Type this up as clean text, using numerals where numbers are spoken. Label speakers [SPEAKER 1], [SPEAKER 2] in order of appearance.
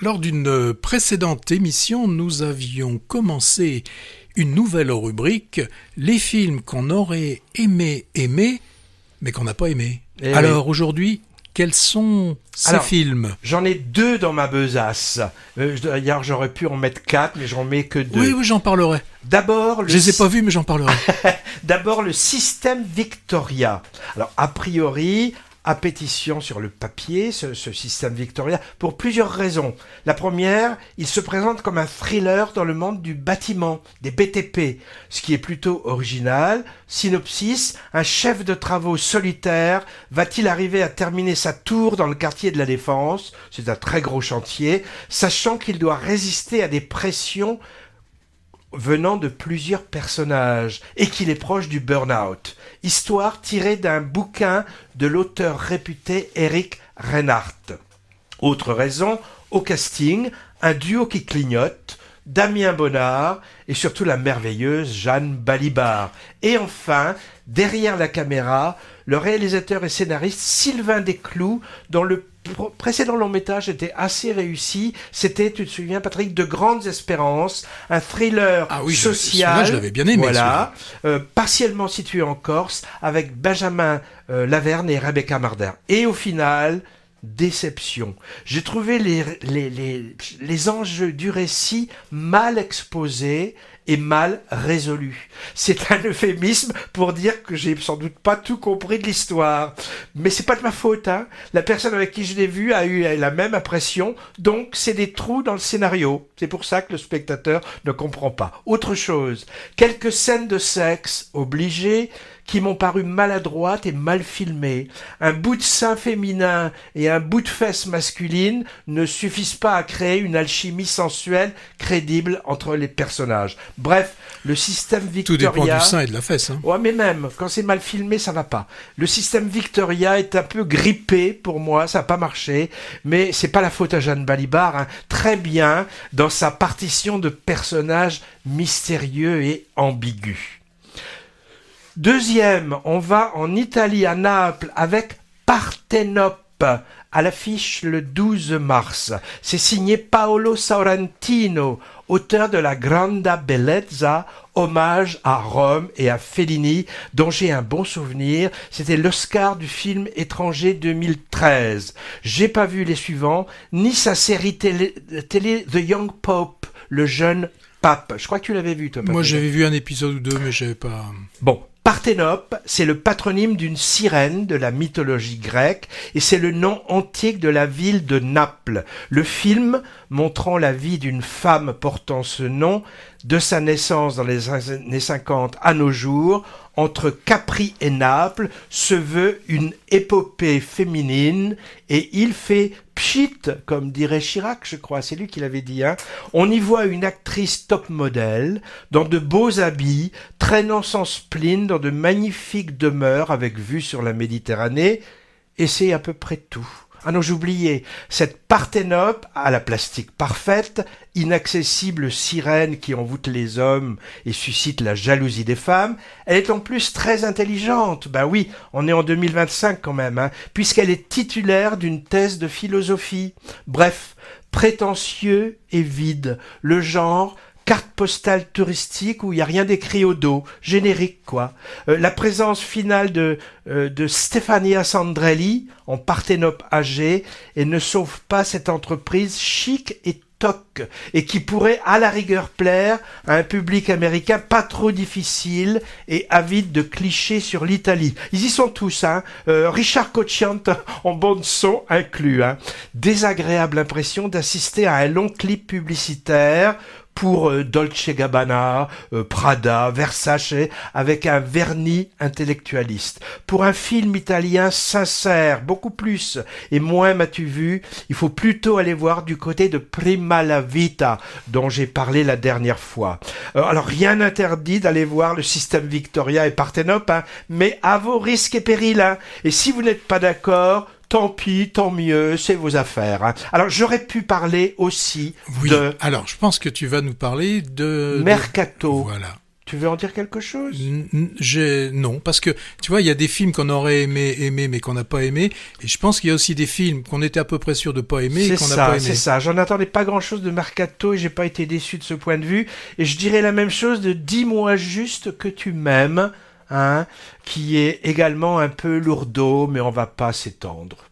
[SPEAKER 1] Lors d'une précédente émission, nous avions commencé une nouvelle rubrique, les films qu'on aurait aimé aimer, mais qu'on n'a pas aimé. Alors aujourd'hui, quels sont ces films ?
[SPEAKER 2] J'en ai 2 dans ma besace. D'ailleurs, j'aurais pu en mettre 4, mais j'en mets que 2.
[SPEAKER 1] Oui, j'en parlerai.
[SPEAKER 2] D'abord,
[SPEAKER 1] je les ai pas vus, mais j'en parlerai.
[SPEAKER 2] D'abord, le système Victoria. Alors, a priori, à pétition sur le papier, ce système Victoria, pour plusieurs raisons. La première, il se présente comme un thriller dans le monde du bâtiment, des BTP, ce qui est plutôt original. Synopsis, un chef de travaux solitaire va-t-il arriver à terminer sa tour dans le quartier de la Défense, c'est un très gros chantier, sachant qu'il doit résister à des pressions venant de plusieurs personnages et qu'il est proche du burn-out. Histoire tirée d'un bouquin de l'auteur réputé Eric Reinhardt. Autre raison, au casting, un duo qui clignote, Damien Bonnard et surtout la merveilleuse Jeanne Balibar. Et enfin, derrière la caméra, le réalisateur et scénariste Sylvain Desclous, dont le précédent long métrage était assez réussi. C'était, tu te souviens Patrick, De Grandes Espérances, un thriller social.
[SPEAKER 1] Je l'avais bien aimé.
[SPEAKER 2] Voilà, partiellement situé en Corse, avec Benjamin Laverne et Rebecca Marder. Et au final, déception. J'ai trouvé les enjeux du récit mal exposés et mal résolu. C'est un euphémisme pour dire que j'ai sans doute pas tout compris de l'histoire. Mais c'est pas de ma faute, hein. La personne avec qui je l'ai vu a eu la même impression, donc c'est des trous dans le scénario. C'est pour ça que le spectateur ne comprend pas. Autre chose, quelques scènes de sexe obligées qui m'ont paru maladroites et mal filmées. Un bout de sein féminin et un bout de fesse masculine ne suffisent pas à créer une alchimie sensuelle crédible entre les personnages. Bref, le système Victoria...
[SPEAKER 1] Tout dépend du sein et de la fesse. Hein.
[SPEAKER 2] Ouais, mais même, quand c'est mal filmé, ça va pas. Le système Victoria est un peu grippé pour moi, ça n'a pas marché, mais c'est pas la faute à Jeanne Balibar, hein. Très bien dans sa partition de personnages mystérieux et ambigus. Deuxième, on va en Italie, à Naples, avec Partenope, à l'affiche le 12 mars. C'est signé Paolo Sorrentino, auteur de La Grande Bellezza, hommage à Rome et à Fellini, dont j'ai un bon souvenir. C'était l'Oscar du film étranger 2013. J'ai pas vu les suivants, ni sa série télé The Young Pope, le jeune pape. Je crois que tu l'avais vu, toi, Patrick.
[SPEAKER 1] Moi, j'avais vu un épisode ou 2, mais j'avais pas...
[SPEAKER 2] Bon. Parthénope, c'est le patronyme d'une sirène de la mythologie grecque et c'est le nom antique de la ville de Naples. Le film, montrant la vie d'une femme portant ce nom, de sa naissance dans les années 50 à nos jours, entre Capri et Naples, se veut une épopée féminine et il fait pchit, comme dirait Chirac, je crois, c'est lui qui l'avait dit. Hein. On y voit une actrice top modèle, dans de beaux habits, traînant son spleen dans de magnifiques demeures avec vue sur la Méditerranée, et c'est à peu près tout. Ah non, j'oubliais, cette Parthénope, à la plastique parfaite, inaccessible sirène qui envoûte les hommes et suscite la jalousie des femmes, elle est en plus très intelligente. Ben oui, on est en 2025 quand même, hein, puisqu'elle est titulaire d'une thèse de philosophie. Bref, prétentieux et vide, le genre... carte postale touristique où il n'y a rien d'écrit au dos, générique quoi. La présence finale de Stefania Sandrelli en Parthénope âgée et ne sauve pas cette entreprise chic et toc et qui pourrait à la rigueur plaire à un public américain pas trop difficile et avide de clichés sur l'Italie. Ils y sont tous, hein. Richard Cocciante en bande son inclus. Hein. Désagréable impression d'assister à un long clip publicitaire pour Dolce Gabbana, Prada, Versace, avec un vernis intellectualiste. Pour un film italien sincère, beaucoup plus, et moins m'as-tu vu, il faut plutôt aller voir du côté de Prima la Vita, dont j'ai parlé la dernière fois. Alors rien n'interdit d'aller voir le système Victoria et Parthénope, hein, mais à vos risques et périls. Hein. Et si vous n'êtes pas d'accord, tant pis, tant mieux, c'est vos affaires. Hein. Alors, j'aurais pu parler aussi
[SPEAKER 1] Alors, je pense que tu vas nous parler de...
[SPEAKER 2] Mercato.
[SPEAKER 1] Voilà.
[SPEAKER 2] Tu veux en dire quelque chose?
[SPEAKER 1] Non, parce que tu vois, il y a des films qu'on aurait aimé, mais qu'on n'a pas aimé, et je pense qu'il y a aussi des films qu'on était à peu près sûr de pas aimer et qu'on n'a pas aimé.
[SPEAKER 2] C'est ça. J'en attendais pas grand-chose de Mercato et j'ai pas été déçu de ce point de vue. Et je dirais la même chose de Dis-moi juste que tu m'aimes, hein, qui est également un peu lourdeau, mais on va pas s'étendre.